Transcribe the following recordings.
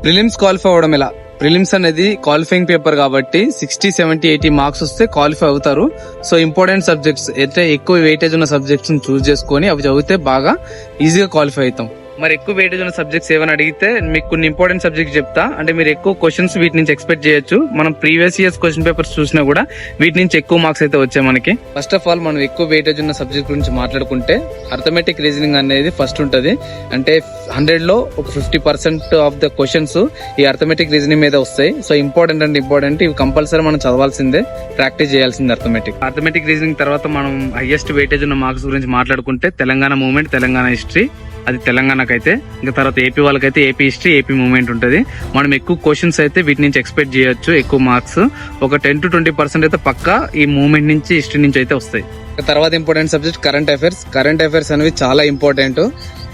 Prelims qualify అవడం ఎలా? Prelims అనేది క్వాలిఫైయింగ్ పేపర్ కాబట్టి 60, 70, 80 మార్క్స్ వస్తే క్వాలిఫై అవుతారు. సో ఇంపార్టెంట్ సబ్జెక్ట్స్ అయితే ఎక్కువ వెయిటేజ్ ఉన్న సబ్జెక్ట్స్ చూస్ చేసుకొని అవి చదివితే బాగా ఈజీగా క్వాలిఫై అవుతాం. మరి ఎక్కువ వెయిటేజ్ ఉన్న సబ్జెక్ట్స్ ఏమైనా అడిగితే మీకు కొన్ని ఇంపార్టెంట్ సబ్జెక్ట్స్ చెప్తా. అంటే మీరు ఎక్కువ క్వశ్చన్స్ వీటి నుంచి ఎక్స్పెక్ట్ చేయొచ్చు. మనం ప్రీవియస్ ఇయర్స్ క్వశ్చన్ పేపర్స్ చూసినా కూడా వీటి నుంచి ఎక్కువ మార్క్స్ అయితే వచ్చాయి మనకి. ఫస్ట్ ఆఫ్ ఆల్ మనం ఎక్కువ వెయిటేజ్ ఉన్న సబ్జెక్ట్ గురించి మాట్లాడుకుంటే అర్థమెటిక్ రీజనింగ్ అనేది ఫస్ట్ ఉంటది. అంటే 100 లో ఒక 50% ఆఫ్ ద క్వశ్చన్స్ ఈ అర్థమెటిక్ రీజనింగ్ మీద వస్తాయి. సో ఇంపార్టెంట్ ఇవి కంపల్సరీ మనం చదవాల్సిందే, ప్రాక్టీస్ చేయాల్సిందే. అర్థమెటిక్ రీజనింగ్ తర్వాత మనం హైయెస్ట్ వెయిటేజ్ ఉన్న మార్క్స్ గురించి మాట్లాడుకుంటే తెలంగాణ మూవ్మెంట్, తెలంగాణ హిస్టరీ, అది తెలంగాణకైతే. ఇంకా తర్వాత ఏపీ వాళ్ళకైతే ఏపీ హిస్టరీ, ఏపీ మూవ్మెంట్ ఉంటది. మనం ఎక్కువ క్వశ్చన్స్ అయితే వీటి నుంచి ఎక్స్పెక్ట్ చేయొచ్చు. ఎక్కువ మార్క్స్ ఒక 10 to 20% అయితే పక్కా ఈ మూవ్మెంట్ నుంచి, హిస్టరీ నుంచి అయితే వస్తాయి. తర్వాత important subject current affairs. Current affairs అనేవి చాలా ఇంపార్టెంట్.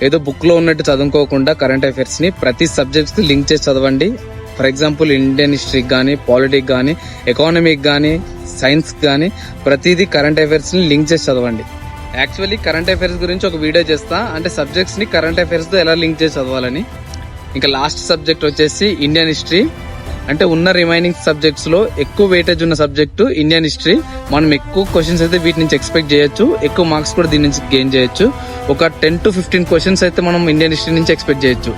ఏదో బుక్ లో ఉన్నట్టు చదువుకోకుండా కరెంట్ అఫైర్స్ ని ప్రతి సబ్జెక్ట్స్ కి లింక్ చేసి చదవండి. ఫర్ ఎగ్జాంపుల్ ఇండియన్ హిస్టరీకి కానీ, పాలిటిక్ కానీ, ఎకానమీకి కానీ, సైన్స్ కానీ ప్రతిదీ కరెంట్ అఫైర్స్ ని లింక్ చేసి చదవండి. యాక్చువల్లీ కరెంట్ అఫైర్స్ గురించి ఒక వీడియో చేస్తా, అంటే సబ్జెక్ట్స్ ని కరెంట్ అఫైర్స్ తో ఎలా లింక్ చేసి చదవాలని. ఇంకా లాస్ట్ సబ్జెక్ట్ వచ్చేసి ఇండియన్ హిస్టరీ. అంటే ఉన్న రిమైనింగ్ సబ్జెక్ట్స్ లో ఎక్కువ వెయిటేజ్ ఉన్న సబ్జెక్టు ఇండియన్ హిస్టరీ. మనం ఎక్కువ క్వశ్చన్స్ అయితే వీటి నుంచి ఎక్స్పెక్ట్ చేయొచ్చు, ఎక్కువ మార్క్స్ కూడా దీని నుంచి గెయిన్ చేయొచ్చు. ఒక 10 to 15 క్వశ్చన్స్ అయితే మనం ఇండియన్ హిస్టరీ నుంచి ఎక్స్పెక్ట్ చేయొచ్చు.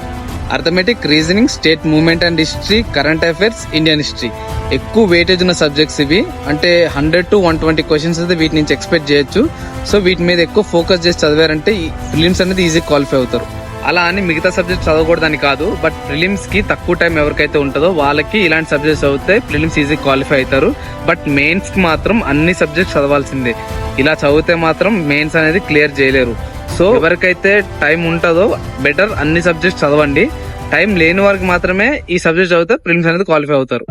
Arithmetic, reasoning, state movement and history, current affairs, Indian history ఎక్కువ వెయిటేజ్ ఉన్న సబ్జెక్ట్స్ ఇవి. అంటే 100 to 120 క్వశ్చన్స్ అయితే వీటి నుంచి ఎక్స్పెక్ట్ చేయొచ్చు. సో వీటి మీద ఎక్కువ ఫోకస్ చేసి చదివారంటే ప్రిలిమ్స్ అనేది ఈజీ క్వాలిఫై అవుతారు. అలా అని మిగతా సబ్జెక్ట్స్ చదవకూడదని కాదు, బట్ ప్రిలిమ్స్ కి తక్కువ టైం ఎవరికైతే ఉంటుందో వాళ్ళకి ఇలాంటి సబ్జెక్ట్స్ చదివితే ప్రిలిమ్స్ ఈజీ క్వాలిఫై అవుతారు. బట్ మెయిన్స్ కి మాత్రం అన్ని సబ్జెక్ట్స్ చదవాల్సిందే. ఇలా చదివితే మాత్రం మెయిన్స్ అనేది క్లియర్ చేయలేరు. సో ఎవరికైతే టైం ఉంటుందో బెటర్ అన్ని సబ్జెక్ట్స్ చదవండి. టైం లేని వారికి మాత్రమే ఈ సబ్జెక్ట్ చదివితే ప్రిలిమ్స్ అనేది క్వాలిఫై అవుతారు.